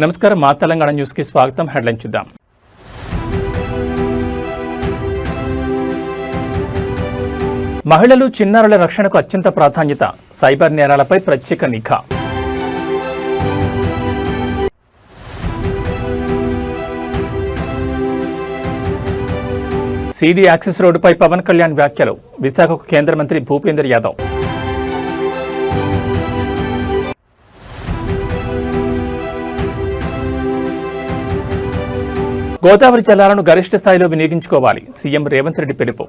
నమస్కారం మా తెలంగాణ న్యూస్ కి స్వాగతం. హెడ్లైన్ చూద్దాం. మహిళలు చిన్నారుల రక్షణకు అత్యంత ప్రాధాన్యత, సైబర్ నేరాలపై ప్రత్యేక నిఘా. సిడి యాక్సెస్ రోడ్డుపై పవన్ కళ్యాణ్ వ్యాఖ్యలు, విశాఖకు కేంద్ర మంత్రి భూపేందర్ యాదవ్. గోదావరి జలాలను గరిష్ట స్థాయిలో వినియోగించుకోవాలి, సీఎం రేవంత్ రెడ్డి పిలుపు.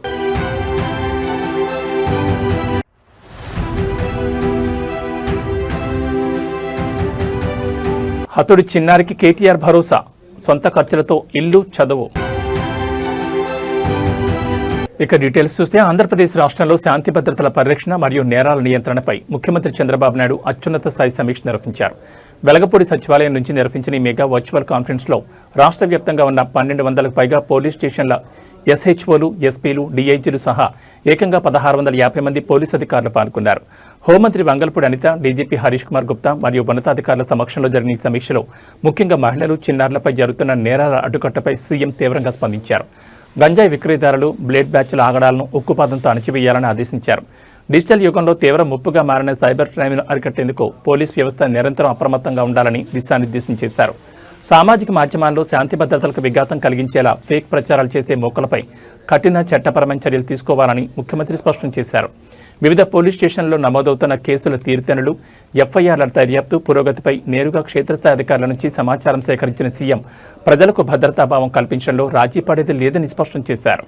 హతుడి చిన్నారికి కేటీఆర్ భరోసా, సొంత ఖర్చులతో ఇల్లు, చదువు. ఇక డీటెయిల్స్ చూస్తే ఆంధ్రప్రదేశ్ రాష్ట్రంలో శాంతి భద్రతల పరిరక్షణ మరియు నేరాల నియంత్రణపై ముఖ్యమంత్రి చంద్రబాబు నాయుడు అత్యున్నత స్థాయి సమీక్ష నిర్వహించారు. వెలగపూడి సచివాలయం నుంచి నిర్వహించిన ఈ మెగా వర్చువల్ కాన్ఫరెన్స్లో రాష్ట్ర వ్యాప్తంగా ఉన్న 1200కు పైగా పోలీస్ స్టేషన్ల ఎస్హెచ్ఓలు, ఎస్పీలు, డీఐజీలు సహా ఏకంగా 1650 మంది పోలీసు అధికారులు పాల్గొన్నారు. హోంమంత్రి వంగల్పూడి అనిత, డీజీపీ హరీష్ కుమార్ గుప్తా మరియు ఉన్నతాధికారుల సమక్షంలో జరిగిన ఈ సమీక్షలో ముఖ్యంగా మహిళలు, చిన్నారులపై జరుగుతున్న నేరాల అడ్డుకట్టపై సీఎం తీవ్రంగా స్పందించారు. గంజాయి విక్రయదారులు, బ్లేడ్ బ్యాచ్ల ఆగడాలను ఉక్కుపాదంతో అణచివేయాలని ఆదేశించారు. డిజిటల్ యుగంలో తీవ్ర ముప్పుగా మారిన సైబర్ క్రైమ్ను అరికట్టేందుకు పోలీస్ వ్యవస్థ నిరంతరం అప్రమత్తంగా ఉండాలని దిశానిర్దేశం చేశారు. సామాజిక మాధ్యమాల్లో శాంతి భద్రతలకు విఘాతం కలిగించేలా ఫేక్ ప్రచారాలు చేసే మోకలపై కఠిన చట్టపరమైన చర్యలు తీసుకోవాలని ముఖ్యమంత్రి స్పష్టం చేశారు. వివిధ పోలీస్ స్టేషన్లలో నమోదవుతున్న కేసుల తీరుతెన్నులు, ఎఫ్ఐఆర్ల దర్యాప్తు పురోగతిపై నేరుగా క్షేత్రస్థాయి అధికారుల నుంచి సమాచారం సేకరించిన సీఎం ప్రజలకు భద్రతాభావం కల్పించడంలో రాజీ పడేది లేదని స్పష్టం చేశారు.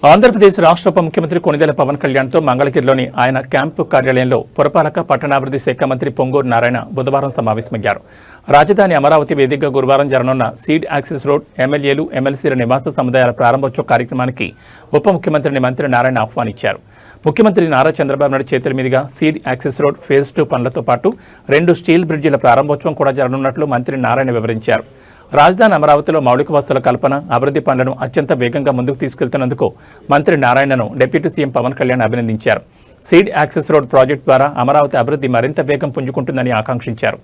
ఆంధ్రప్రదేశ్ రాష్ట్ర ఉప ముఖ్యమంత్రి కొణిదెల పవన్ కళ్యాణ్తో మంగళగిరిలోని ఆయన క్యాంపు కార్యాలయంలో పురపాలక పట్టణాభివృద్ధి శాఖ మంత్రి పొంగూరు నారాయణ బుధవారం సమావేశమయ్యారు. రాజధాని అమరావతి వేదికగా గురువారం జరగనున్న సీడ్ యాక్సెస్ రోడ్, ఎమ్మెల్యేలు, ఎమ్మెల్సీల నివాస సముదాయాల ప్రారంభోత్సవ కార్యక్రమానికి ఉప ముఖ్యమంత్రిని మంత్రి నారాయణ ఆహ్వానించారు. ముఖ్యమంత్రి నారా చంద్రబాబు నాయుడు చేతుల మీదుగా సీడ్ యాక్సెస్ రోడ్ ఫేజ్ 2 పనులతో పాటు 2 స్టీల్ బ్రిడ్జిల ప్రారంభోత్సవం కూడా జరగనున్నట్లు మంత్రి నారాయణ వివరించారు. రాజధాని అమరావతిలో మౌలిక వసతుల కల్పన, అభివృద్ధి పనులను అత్యంత వేగంగా ముందుకు తీసుకెళ్తున్నందుకు మంత్రి నారాయణను డిప్యూటీ సీఎం పవన్ కళ్యాణ్ అభినందించారు. సీడ్ యాక్సెస్ రోడ్ ప్రాజెక్టు ద్వారా అమరావతి అభివృద్ధి మరింత వేగం పుంజుకుంటుందని ఆకాంక్షించారు.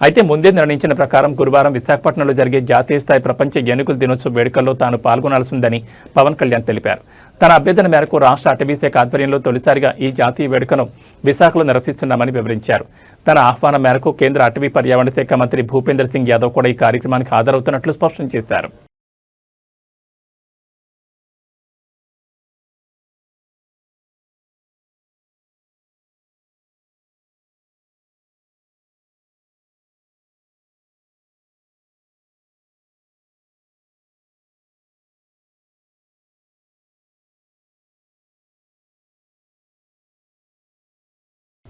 అయితే ముందే నిర్ణయించిన ప్రకారం గురువారం విశాఖపట్నంలో జరిగే జాతీయ స్థాయి ప్రపంచ ఏనుగుల దినోత్సవ వేడుకల్లో తాను పాల్గొనాల్సి ఉందని పవన్ కళ్యాణ్ తెలిపారు. తన అభ్యర్థన మేరకు రాష్ట్ర అటవీశాఖ ఆధ్వర్యంలో తొలిసారిగా ఈ జాతీయ వేడుకను విశాఖలో నిర్వహిస్తున్నామని వివరించారు. తన ఆహ్వానం మేరకు కేంద్ర అటవీ పర్యావరణ శాఖ మంత్రి భూపేందర్ సింగ్ యాదవ్ కూడా ఈ కార్యక్రమానికి హాజరవుతున్నట్లు స్పష్టం చేశారు.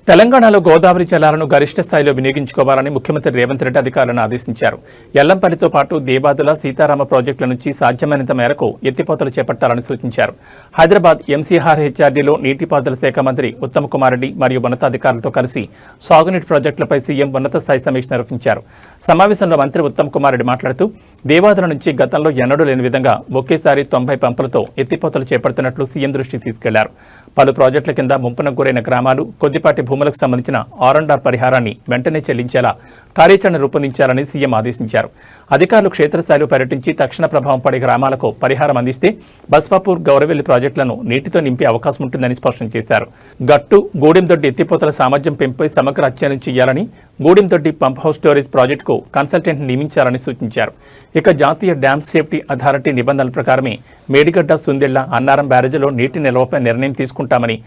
తెలంగాణలో గోదావరి జలాలను గరిష్ట స్థాయిలో వినియోగించుకోవాలని ముఖ్యమంత్రి రేవంత్ రెడ్డి అధికారులను ఆదేశించారు. ఎల్లంపల్లితో పాటు దేవాదుల, సీతారామ ప్రాజెక్టుల నుంచి సాధ్యమైనంత మేరకు ఎత్తిపోతలు చేపట్టాలని సూచించారు. హైదరాబాద్ ఎంసీఆర్ హెచ్ఆర్డీలో నీటిపారుదల శాఖ మంత్రి ఉత్తమ్ కుమార్ రెడ్డి మరియు ఉన్నతాధికారులతో కలిసి సాగునీటి ప్రాజెక్టులపై సీఎం ఉన్నత స్థాయి సమీక్ష నిర్వహించారు. సమావేశంలో మంత్రి ఉత్తమ్ కుమార్ రెడ్డి మాట్లాడుతూ దేవాదుల నుంచి గతంలో ఎన్నడూ లేని విధంగా ఒకేసారి 90 పంపులతో ఎత్తిపోతలు చేపడుతున్నట్లు సీఎం దృష్టికి తీసుకెళ్లారు. పలు ప్రాజెక్టుల కింద ముంపునకు గురైన గ్రామాలు, కొద్దిపాటి భూములకు సంబంధించిన R&R పరిహారాన్ని వెంటనే చెల్లించేలా కార్యాచరణ రూపొందించాలని సీఎం ఆదేశించారు. అధికారులు క్షేత్రస్థాయిలో పర్యటించి తక్షణ ప్రభావం పడే గ్రామాలకు పరిహారం అందిస్తే బస్వాపూర్, గౌరవెల్లి ప్రాజెక్టులను నీటితో నింపే అవకాశం ఉంటుందని స్పష్టం చేశారు. గట్టు, గూడెందొడ్డి ఎత్తిపోతల సామర్థ్యం పెంపుపై సమగ్ర అధ్యయనం చేయాలని, గూడెందొడ్డి పంప్ హౌస్ స్టోరేజ్ ప్రాజెక్టుకు కన్సల్టెంట్ నియమించాలని సూచించారు. ఇక జాతీయ డ్యామ్ సేఫ్టీ అథారిటీ నిబంధనల ప్రకారమే మేడిగడ్డ, సుందిళ్ల, అన్నారం బ్యారేజీలో నీటి నిల్వపై నిర్ణయం తీసుకుంటామని,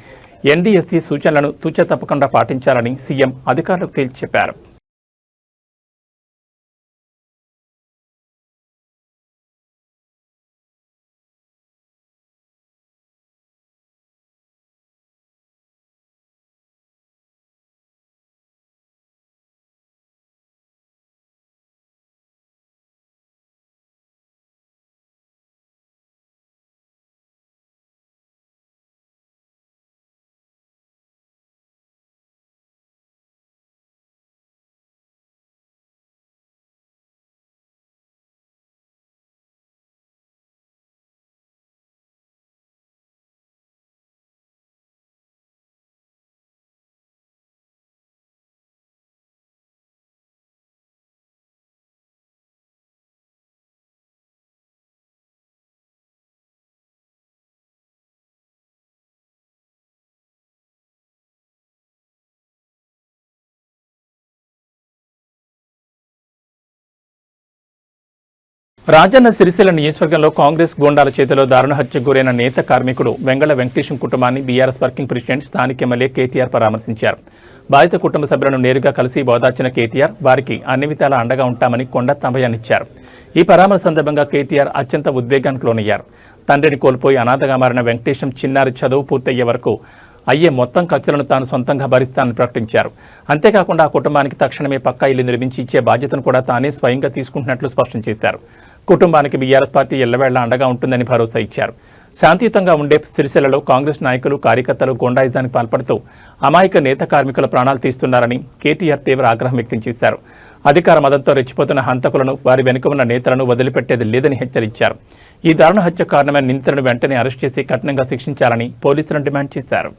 ఎన్డీఎస్సీ సూచనలను తూచా తప్పకుండా పాటించాలని సీఎం అధికారులకు తేల్చి చెప్పారు. రాజన్న సిరిసిల్ల నియోజకవర్గంలో కాంగ్రెస్ గూండాల చేతిలో దారుణ హత్యకు గురైన నేత కార్మికుడు వెంగళ వెంకటేశం కుటుంబాన్ని బీఆర్ఎస్ వర్కింగ్ ప్రెసిడెంట్ స్థానిక ఎమ్మెల్యే కేటీఆర్ పరామర్శించారు. బాధిత కుటుంబ సభ్యులను నేరుగా కలిసి ఓదార్చిన కేటీఆర్ వారికి అన్ని విధాలా అండగా ఉంటామని కొండతంబయాన్నిచ్చారు. ఈ పరామర్శ సందర్భంగా కేటీఆర్ అత్యంత ఉద్వేగానికి లోనయ్యారు. తండ్రిని కోల్పోయి అనాథగా మారిన వెంకటేశం చిన్నారి చదువు పూర్తయ్యే వరకు అయ్యే మొత్తం ఖర్చులను తాను సొంతంగా భరిస్తానని ప్రకటించారు. అంతేకాకుండా ఆ కుటుంబానికి తక్షణమే పక్కా ఇల్లు నిర్మించి ఇచ్చే బాధ్యతను కూడా తానే స్వయంగా తీసుకుంటున్నట్లు స్పష్టం చేశారు. కుటుంబానికి బీఆర్ఎస్ పార్టీ ఎల్లవేళ్లా అండగా ఉంటుందని భరోసా ఇచ్చారు. శాంతియుతంగా ఉండే సిరిసిల్లలో కాంగ్రెస్ నాయకులు కార్యకర్తలు గూండాయిజానికి పాల్పడుతూ అమాయక నేత కార్మికుల ప్రాణాలు తీస్తున్నారని కేటీఆర్ తీవ్ర ఆగ్రహం వ్యక్తం చేశారు. అధికార మదంతో రెచ్చిపోతున్న హంతకులను వారి వెనుక ఉన్న నేతలను వదిలిపెట్టేది లేదని హెచ్చరించారు. ఈ దారుణ హత్య కారణమైన నిందితులను వెంటనే అరెస్ట్ చేసి కఠినంగా శిక్షించాలని పోలీసులను డిమాండ్ చేశారు.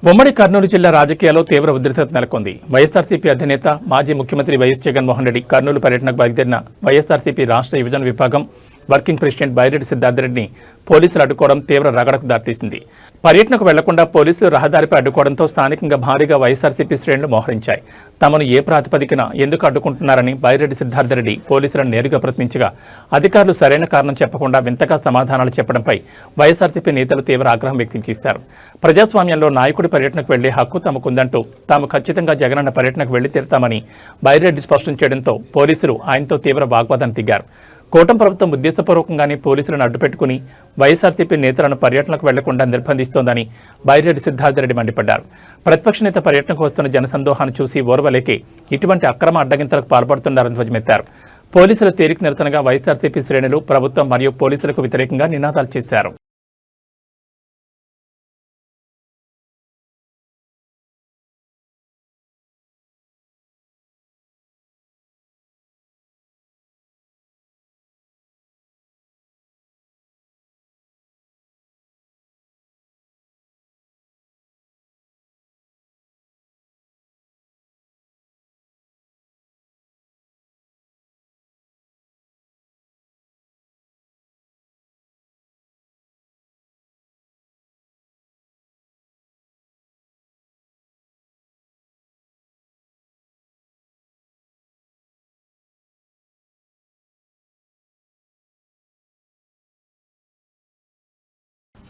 ఉమ్మడి కర్నూలు జిల్లా రాజకీయాల్లో తీవ్ర ఉద్రిక్తత నెలకొంది. వైఎస్ఆర్సీపీ అధినేత మాజీ ముఖ్యమంత్రి వైఎస్ జగన్మోహన్ రెడ్డి కర్నూలు పర్యటనకు బయలుదేరిన వైఎస్ఆర్సీపీ రాష్ట్ర యువజన విభాగం వర్కింగ్ ప్రెసిడెంట్ బైరెడ్డి సిద్ధార్థరెడ్డిని పోలీసులు అడ్డుకోవడం తీవ్ర రగడకు దారితీసింది. పర్యటనకు వెళ్లకుండా పోలీసులు రహదారిపై అడ్డుకోవడంతో స్థానికంగా భారీగా వైఎస్ఆర్సీపీ శ్రేణులు మోహరించాయి. తమను ఏ ప్రాతిపదికన ఎందుకు అడ్డుకుంటున్నారని బైరెడ్డి సిద్ధార్థరెడ్డి పోలీసులను నేరుగా ప్రశ్నించగా అధికారులు సరైన కారణం చెప్పకుండా వింతగా సమాధానాలు చెప్పడంపై వైఎస్ఆర్సీపీ నేతలు తీవ్ర ఆగ్రహం వ్యక్తం చేశారు. ప్రజాస్వామ్యంలో నాయకుడి పర్యటనకు వెళ్లే హక్కు తమకుందంటూ తాము ఖచ్చితంగా జగనన్న పర్యటనకు వెళ్లి తీరుతామని బైరెడ్డి స్పష్టం చేయడంతో పోలీసులు ఆయనతో తీవ్ర వాగ్వాదానికి దిగారు. కూటమి ప్రభుత్వం ఉద్దేశపూర్వకంగానే పోలీసులను అడ్డుపెట్టుకుని వైఎస్ఆర్సీపీ నేతలను పర్యటనకు వెళ్లకుండా నిర్బంధిస్తోందని బైరెడ్డి సిద్ధార్థరెడ్డి మండిపడ్డారు. ప్రతిపక్ష నేత పర్యటనకు వస్తున్న జనసందోహాన్ని చూసి ఓర్వలేకే ఇటువంటి అక్రమ అడ్డగింతలకు పాల్పడుతున్నారని ధ్వజమెత్తారు. పోలీసుల తేలిక నిరసనగా వైఎస్ఆర్సీపీ శ్రేణులు ప్రభుత్వం మరియు పోలీసులకు వ్యతిరేకంగా నినాదాలు చేశారు.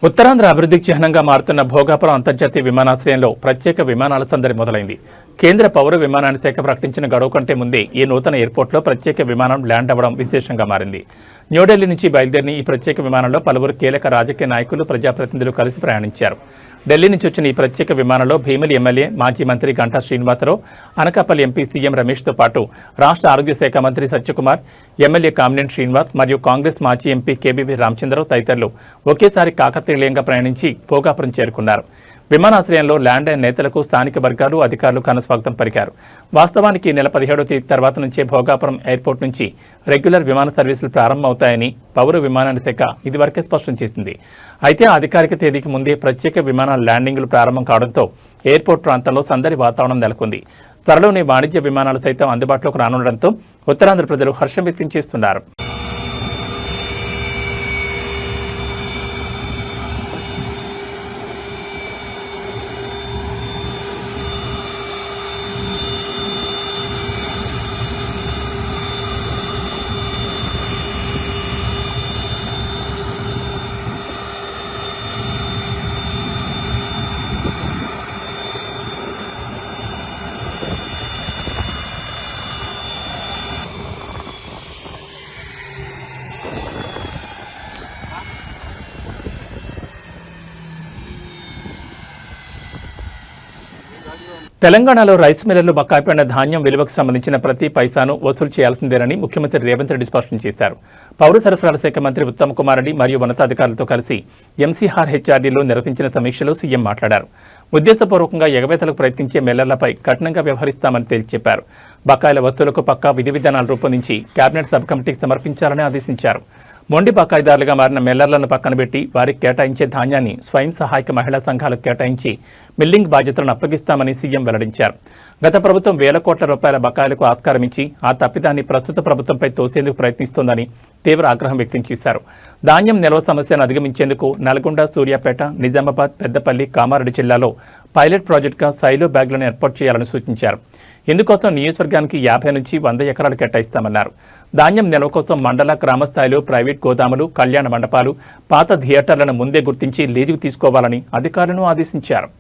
ఉత్తరాంధ్ర అభివృద్ధికి చిహ్నంగా మారుతున్న భోగాపురం అంతర్జాతీయ విమానాశ్రయంలో ప్రత్యేక విమానాల సందడి మొదలైంది. కేంద్ర పౌర విమానయాన శాఖ ప్రకటించిన గడువు కంటే ముందే ఈ నూతన ఎయిర్పోర్ట్లో ప్రత్యేక విమానం ల్యాండ్ అవ్వడం విశేషంగా మారింది. న్యూఢిల్లీ నుంచి బయలుదేరిన ఈ ప్రత్యేక విమానంలో పలువురు కీలక రాజకీయ నాయకులు ప్రజాప్రతినిధులు కలిసి ప్రయాణించారు. ఢిల్లీ నుంచి వచ్చిన ఈ ప్రత్యేక విమానంలో భీమిలి ఎమ్మెల్యే మాజీ మంత్రి గంటా శ్రీనివాసరావు, అనకాపల్లి ఎంపీ సీఎం రమేష్తో పాటు రాష్ట్ర ఆరోగ్య శాఖ మంత్రి సత్యకుమార్, ఎమ్మెల్యే కామినేని శ్రీనివాస్ మరియు కాంగ్రెస్ మాజీ ఎంపీ కేబీవీ రామచంద్రరావు తదితరులు ఒకేసారి కాకతీయంగా ప్రయాణించి భోగాపురం చేరుకున్నారు. విమానాశ్రయంలో ల్యాండ్ అయిన నేతలకు స్థానిక వర్గాలు అధికారులు ఘనస్వాగతం పలికారు. వాస్తవానికి నెల 17వ తేదీ తర్వాత నుంచే భోగాపురం ఎయిర్పోర్ట్ నుంచి రెగ్యులర్ విమాన సర్వీసులు ప్రారంభమవుతాయని పౌర విమానయాన శాఖ ఇదివరకే స్పష్టం చేసింది. అయితే ఆ అధికారిక తేదీకి ముందే ప్రత్యేక విమానాల ల్యాండింగ్లు ప్రారంభం కావడంతో ఎయిర్పోర్ట్ ప్రాంతంలో సందడి వాతావరణం నెలకొంది. త్వరలోనే వాణిజ్య విమానాలు సైతం అందుబాటులోకి రానుండడంతో ఉత్తరాంధ్ర ప్రజలు హర్షం వ్యక్తం చేస్తున్నారు. తెలంగాణలో రైస్ మిల్లర్లు బకాయి పడిన ధాన్యం విలువకు సంబంధించిన ప్రతి పైసాను వసూలు చేయాల్సిందేనని ముఖ్యమంత్రి రేవంత్ రెడ్డి స్పష్టం చేశారు. పౌర సరఫరాల శాఖ మంత్రి ఉత్తమ్ కుమార్ రెడ్డి మరియు ఉన్నతాధికారులతో కలిసి ఎంసీఆర్ హెచ్ఆర్డీలో నిర్వహించిన సమీక్షలో సీఎం మాట్లాడారు. ఉద్దేశపూర్వకంగా ఎగవేతలకు ప్రయత్నించే మిల్లర్లపై కఠినంగా వ్యవహరిస్తామని తేల్చి చెప్పారు. బకాయిల వసూలుకు పక్కా విధి విధానాలు రూపొందించి కేబినెట్ సబ్ కమిటీకి సమర్పించాలని ఆదేశించారు. మొండి బకాయిదారులుగా మారిన మిల్లర్లను పక్కన పెట్టి వారికి కేటాయించే ధాన్యాన్ని స్వయం సహాయక మహిళా సంఘాలకు కేటాయించి మిల్లింగ్ బాధ్యతలను అప్పగిస్తామని సీఎం వెల్లడించారు. గత ప్రభుత్వం వేల కోట్ల రూపాయల బకాయిలకు ఆస్కారమించి ఆ తప్పిదాన్ని ప్రస్తుత ప్రభుత్వంపై తోసేందుకు ప్రయత్నిస్తోందని తీవ్ర ఆగ్రహం వ్యక్తం చేశారు. ధాన్యం నిల్వ సమస్యను అధిగమించేందుకు నల్గొండ, సూర్యాపేట, నిజామాబాద్, పెద్దపల్లి, కామారెడ్డి జిల్లాలో పైలట్ ప్రాజెక్టుగా సైలో బ్యాగ్లను ఏర్పాటు చేయాలని సూచించారు. ఇందుకోసం నియోజకవర్గానికి 50 నుంచి 100 ఎకరాలు కేటాయిస్తామన్నారు. ధాన్యం నిల్వ కోసం మండల, గ్రామ స్థాయిలో ప్రైవేట్ గోదాములు, కళ్యాణ మండపాలు, పాత థియేటర్లను ముందే గుర్తించి లీజుకు తీసుకోవాలని అధికారులను ఆదేశించారు.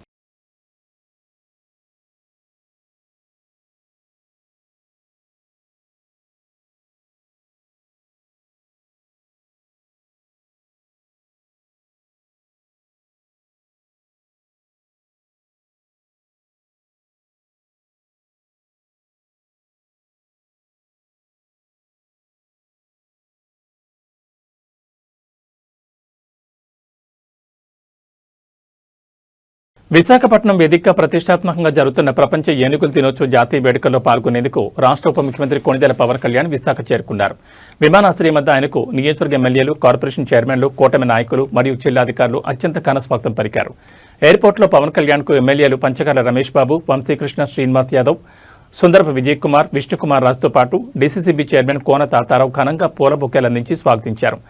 విశాఖపట్నం వేదికగా ప్రతిష్టాత్మకంగా జరుగుతున్న ప్రపంచ ఏనుగుల దినోత్సవ జాతీయ వేడుకల్లో పాల్గొనేందుకు రాష్ట్ర ఉప ముఖ్యమంత్రి కొణిదెల పవన్ కళ్యాణ్ విశాఖ చేరుకున్నారు. విమానాశ్రయం వద్ద ఆయనకు నియోజకవర్గ ఎమ్మెల్యేలు, కార్పొరేషన్ చైర్మన్లు, కూటమి నాయకులు మరియు జిల్లాధికారులు అత్యంత ఘనస్వాగతం పలికారు. ఎయిర్పోర్టులో పవన్ కళ్యాణ్కు ఎమ్మెల్యేలు పంచకాల రమేష్ బాబు, వంశీకృష్ణ, శ్రీనివాస్ యాదవ్, సుందరపు విజయ్ కుమార్, విష్ణుకుమార్ రాజుతో పాటు డీసీసీబీ చైర్మన్ కోన తాతారావు ఘనంగా పూల బొకేలు అందించి స్వాగతించారు.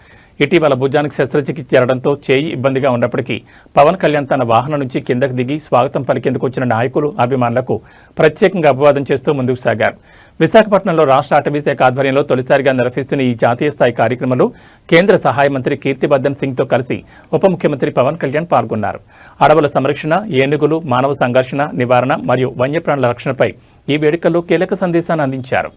ఇటీవల భుజానికి శస్త్రచికిత్స జరగడంతో చేయి ఇబ్బందిగా ఉన్నప్పటికీ పవన్ కళ్యాణ్ తన వాహనం నుంచి కిందకు దిగి స్వాగతం పలికేందుకు వచ్చిన నాయకులు, అభిమానులకు ప్రత్యేకంగా అభివాదం చేస్తూ ముందుకు సాగారు. విశాఖపట్నంలో రాష్ట్ర అటవీ శాఖ ఆధ్వర్యంలో తొలిసారిగా నిర్వహిస్తున్న ఈ జాతీయ స్థాయి కార్యక్రమంలో కేంద్ర సహాయ మంత్రి కీర్తివర్ధన్ సింగ్తో కలిసి ఉప ముఖ్యమంత్రి పవన్ కళ్యాణ్ పాల్గొన్నారు. అడవుల సంరక్షణ, ఏనుగులు, మానవ సంఘర్షణ నివారణ మరియు వన్యప్రాణుల రక్షణపై ఈ వేడుకల్లో కీలక సందేశాన్ని అందించారు.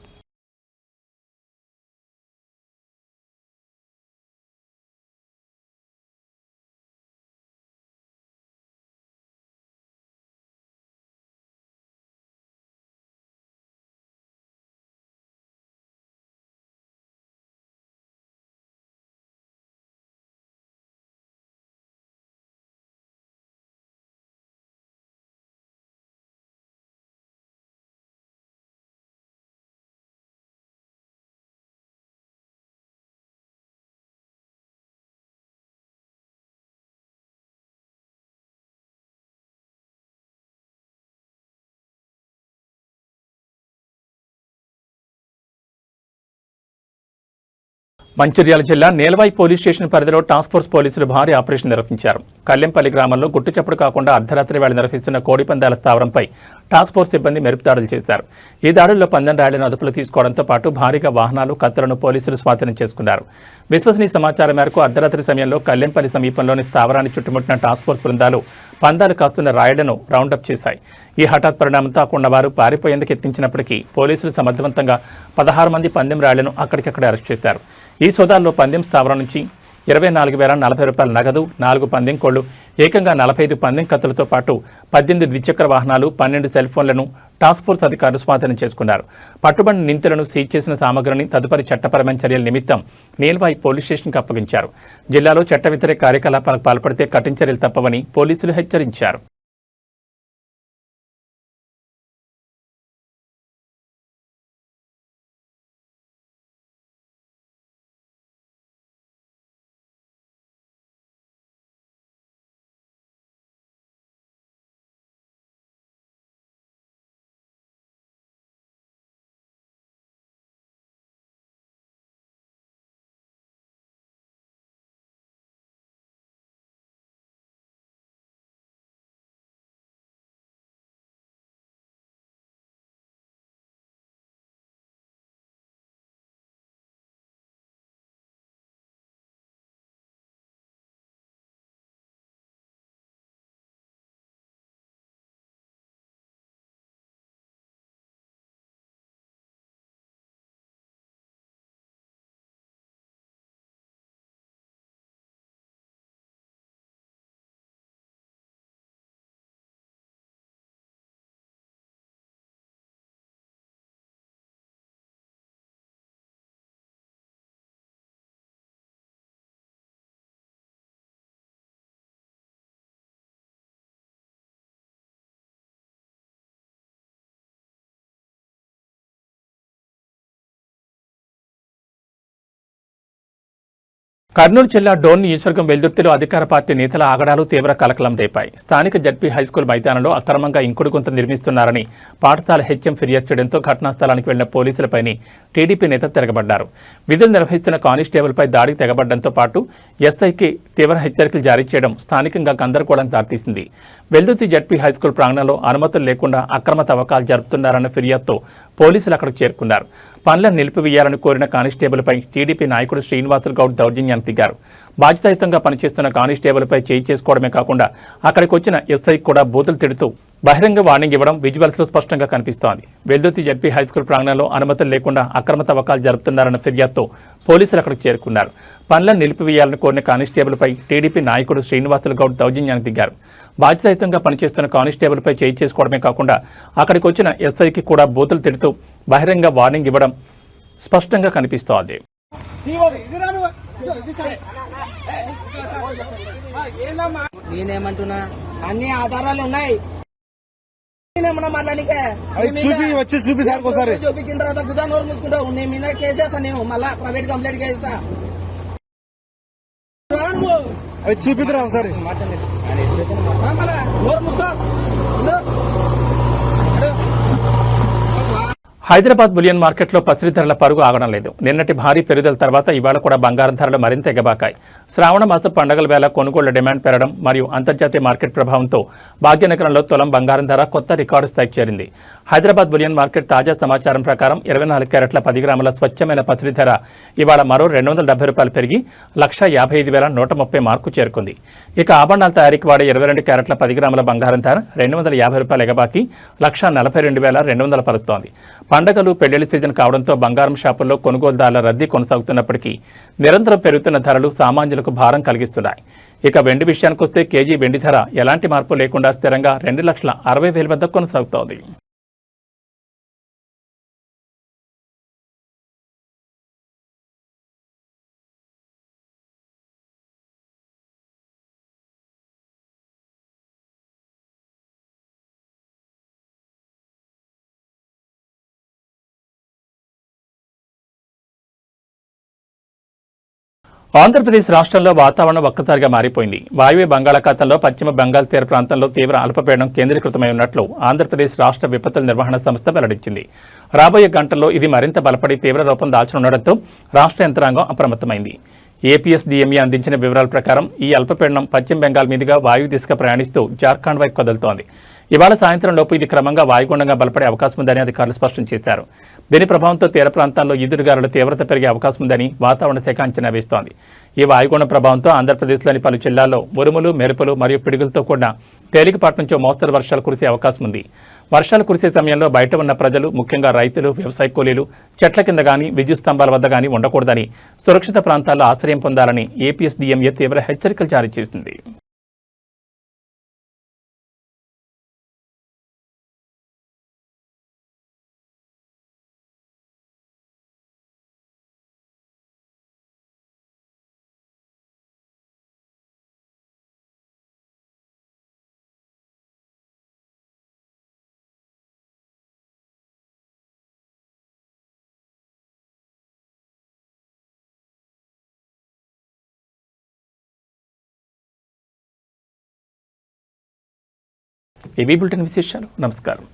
మంచిర్యాల జిల్లా నేలవాయి పోలీస్ స్టేషన్ పరిధిలో టాస్క్ ఫోర్స్ పోలీసులు భారీ ఆపరేషన్ నిర్వహించారు. కల్లెంపల్లి గ్రామంలో గుట్టుచప్పుడు కాకుండా అర్ధరాత్రి వేళ నిర్వహిస్తున్న కోడిపందాల స్థావరంపై టాస్క్ ఫోర్స్ సిబ్బంది మెరుపు దాడులు చేశారు. ఈ దాడుల్లో 12 రాళ్లను అదుపులో తీసుకోవడంతో పాటు భారీగా వాహనాలు, కత్తులను పోలీసులు స్వాధీనం చేసుకున్నారు. విశ్వసనీయ సమాచారం మేరకు అర్ధరాత్రి సమయంలో కల్లెంపల్లి సమీపంలోని స్థావరాన్ని చుట్టుముట్టిన టాస్క్ ఫోర్స్ బృందాలు పందాలు కాస్తున్న రాయుళ్లను రౌండప్ చేశాయి. ఈ హఠాత్ పరిణామంతో ఉన్నవారు పారిపోయేందుకు యత్నించినప్పటికీ పోలీసులు సమర్థవంతంగా 16 మంది పందెం రాయుళ్లను అక్కడికక్కడే అరెస్ట్ చేశారు. ఈ సోదాల్లో పందెం స్థావరం నుంచి 24,040 రూపాయల నగదు, 4 పందెం కోళ్లు, ఏకంగా 45 పందెం కత్తులతో పాటు 18 ద్విచక్ర వాహనాలు, 12 సెల్ ఫోన్లను టాస్క్ ఫోర్స్ అధికారులు స్వాధీనం చేసుకున్నారు. పట్టుబడిన నిందితులను సీజ్ చేసిన సామగ్రిని తదుపరి చట్టపరమైన చర్యల నిమిత్తం నీల్వాయి పోలీస్ స్టేషన్కి అప్పగించారు. జిల్లాలో చట్ట వ్యతిరేక కార్యకలాపాలకు పాల్పడితే కఠిన చర్యలు తప్పవని పోలీసులు హెచ్చరించారు. కర్నూలు జిల్లా డోన్ నియోజకవర్గం వెల్దుర్తిలో అధికార పార్టీ నేతల ఆగడాలు తీవ్ర కలకలం రేపాయి. స్థానిక జడ్పీ హైస్కూల్ మైదానంలో అక్రమంగా ఇంకుడు గుంత నిర్మిస్తున్నారని పాఠశాల హెచ్ఎం ఫిర్యాదు చేయడంతో ఘటనా స్థలానికి వెళ్లిన పోలీసులపైనే టీడీపీ నేత తిరగబడ్డారు. విధులు నిర్వహిస్తున్న కానిస్టేబుల్పై దాడికి తెగబడ్డంతో పాటు ఎస్ఐకి తీవ్ర హెచ్చరికలు జారీ చేయడం స్థానికంగా గందరగోళానికి దారితీసింది. వెల్దుర్తి జడ్పీ హైస్కూల్ ప్రాంగణంలో అనుమతులు లేకుండా అక్రమ తవ్వకాలు జరుపుతున్నారన్న ఫిర్యాదుతో పోలీసులు అక్కడికి చేరుకున్నారు. పనులను నిలిపివేయాలని కోరిన కానిస్టేబుల్పై టీడీపీ నాయకుడు శ్రీనివాసులు గౌడ్ దౌర్జన్యానికి దిగారు. బాధ్యతాయుతంగా పనిచేస్తున్న కానిస్టేబుల్పై చేయి చేసుకోవడమే కాకుండా అక్కడికి వచ్చిన ఎస్ఐ కూడా బూతులు తిడుతూ బహిరంగ వార్నింగ్ ఇవ్వడం విజువల్స్లో స్పష్టంగా కనిపిస్తోంది. వెల్దుర్తి జడ్పీ హైస్కూల్ ప్రాంగణంలో అనుమతులు లేకుండా అక్రమ తవ్వకాలు జరుపుతున్నారన్న ఫిర్యాదుతో పోలీసులు అక్కడికి చేరుకున్నారు. పనులను నిలిపివేయాలని కోరిన కానిస్టేబుల్పై టీడీపీ నాయకుడు శ్రీనివాసులు గౌడ్ దౌర్జన్యానికి దిగారు. బాధ్యతాయుతంగా పనిచేస్తున్న కానిస్టేబుల్పై చేయి చేసుకోవడమే కాకుండా అక్కడికి వచ్చిన ఎస్ఐకి కూడా బూతులు తిడుతూ బహిరంగ వార్నింగ్ ఇవ్వడం స్పష్టంగా కనిపిస్తోంది. నేనేమంటున్నా అన్ని ఆధారాలు ఉన్నాయి. చూపించిన తర్వాత గుదా నోరు మూసుకుంటావు. నేను మీద కేసేస్తా, నేను మళ్ళా ప్రైవేట్ కంప్లైంట్ చేస్తా. చూపిద్రా ఒకసారి మళ్ళా నోరు మూసుకో. హైదరాబాద్ బులియన్ మార్కెట్లో పసిడి ధరల పరుగు ఆగడం లేదు. నిన్నటి భారీ పెరుగుదల తర్వాత ఇవాళ కూడా బంగారం ధరలు మరింత ఎగబాకాయి. శ్రావణ మాస పండుగల వేళ కొనుగోళ్ల డిమాండ్ పెరగడం మరియు అంతర్జాతీయ మార్కెట్ ప్రభావంతో భాగ్యనగరంలో తులం బంగారం ధర కొత్త రికార్డు స్థాయికి చేరింది. హైదరాబాద్ బులియన్ మార్కెట్ తాజా సమాచారం ప్రకారం 24 క్యారెట్ల 10 గ్రాముల స్వచ్ఛమైన పసిడి ధర ఇవాళ మరో ₹270 పెరిగి 1,55,130 మార్కు చేరుకుంది. ఇక ఆభరణాల తయారీకి వాడే 22 క్యారెట్ల 10 గ్రాముల బంగారం ధర ₹250 ఎగబాకి 1,42,200 పలుకుతోంది. పండగలు పెళ్లిళ్ల సీజన్ కావడంతో బంగారం షాపుల్లో కొనుగోలుదారుల రద్దీ కొనసాగుతున్నప్పటికీ నిరంతరం పెరుగుతున్న ధరలు సామాన్యులకు భారం కలిగిస్తున్నాయి. ఇక వెండి విషయానికొస్తే కేజీ వెండి ధర ఎలాంటి మార్పు లేకుండా స్థిరంగా 2,60,000 వద్ద కొనసాగుతోంది. ఆంధ్రప్రదేశ్ రాష్ట్రంలో వాతావరణం ఒక్కసారిగా మారిపోయింది. వాయువ్య బంగాళాఖాతంలో పశ్చిమ బెంగాల్ తీర ప్రాంతంలో తీవ్ర అల్పపీడనం కేంద్రీకృతమై ఉన్నట్లు ఆంధ్రప్రదేశ్ రాష్ట్ర విపత్తుల నిర్వహణ సంస్థ వెల్లడించింది. రాబోయే గంటల్లో ఇది మరింత బలపడి తీవ్ర రూపం దాల్చనుండటంతో రాష్ట్ర యంత్రాంగం అప్రమత్తమైంది. ఏపీఎస్డీఎంఈ అందించిన వివరాల ప్రకారం ఈ అల్పపీడనం పశ్చిమ బెంగాల్ మీదుగా వాయు దిశగా ప్రయాణిస్తూ జార్ఖండ్ వైపు కదులుతోంది. ఇవాళ సాయంత్రం లోపు ఇది క్రమంగా వాయుగుండంగా బలపడే అవకాశం ఉందని అధికారులు స్పష్టం చేశారు. దీని ప్రభావంతో తీర ప్రాంతాల్లో ఈదురుగాలుల తీవ్రత పెరిగే అవకాశం ఉందని వాతావరణ శాఖ అంచనా వేస్తోంది. ఈ వాయుగుండం ప్రభావంతో ఆంధ్రప్రదేశ్లోని పలు జిల్లాల్లో ఉరుములు, మెరుపులు మరియు పిడుగులతో కూడిన తేలికపాటి నుంచి మోస్తరు వర్షాలు కురిసే అవకాశం ఉంది. వర్షాలు కురిసే సమయంలో బయట ఉన్న ప్రజలు, ముఖ్యంగా రైతులు, వ్యవసాయ కూలీలు చెట్ల కింద గానీ విద్యుత్ స్తంభాల వద్ద గానీ ఉండకూడదని, సురక్షిత ప్రాంతాల్లో ఆశ్రయం పొందాలని ఏపీఎస్డీఎంఏ తీవ్ర హెచ్చరికలు జారీ చేసింది. ఏబీ బులెటిన్ విశేషాలు. నమస్కారం.